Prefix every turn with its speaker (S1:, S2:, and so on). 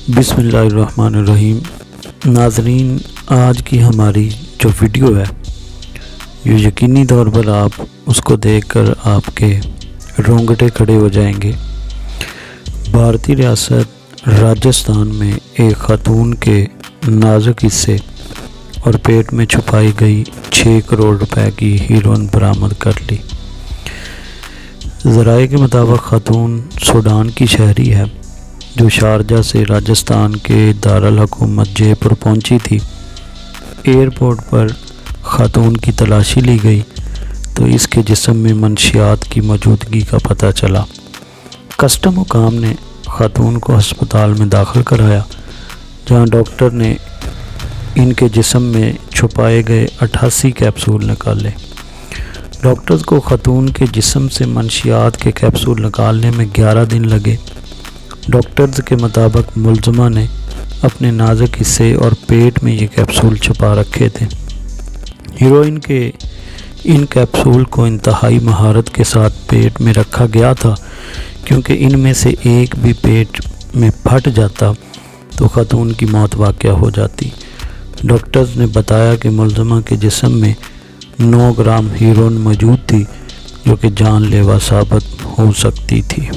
S1: बिस्मिल्लाहिर्रहमानिर्रहीम। नाज़रीन, आज की हमारी जो वीडियो है ये यकीनी तौर पर आप उसको देखकर आपके रोंगटे खड़े हो जाएंगे। भारतीय रियासत राजस्थान में एक खातून के नाजुक हिस्से और पेट में छुपाई गई 6 करोड़ रुपए की हीरोइन बरामद कर ली। ज़राए के मुताबिक खातून सूडान की शहरी है जो शारजा से राजस्थान के दारुल हुकूमत जयपुर पहुंची थी। एयरपोर्ट पर खातून की तलाशी ली गई तो इसके जिस्म में मंशियात की मौजूदगी का पता चला। कस्टम हुकाम ने खातून को अस्पताल में दाखिल कराया जहां डॉक्टर ने इनके जिस्म में छुपाए गए 88 कैप्सूल निकाले। डॉक्टर्स को खातून के जिस्म से मंशियात के कैप्सूल निकालने में 11 दिन लगे। डॉक्टर्स के मुताबिक मुलज़मा ने अपने नाजुक हिस्से और पेट में ये कैप्सूल छुपा रखे थे। हीरोइन के इन कैप्सूल को इंतहाई महारत के साथ पेट में रखा गया था क्योंकि इनमें से एक भी पेट में फट जाता तो खातून की मौत वाक़या हो जाती। डॉक्टर्स ने बताया कि मुलज़मा के जिस्म में 9 ग्राम हीरोइन मौजूद थी जो कि जानलेवा साबित हो सकती थी।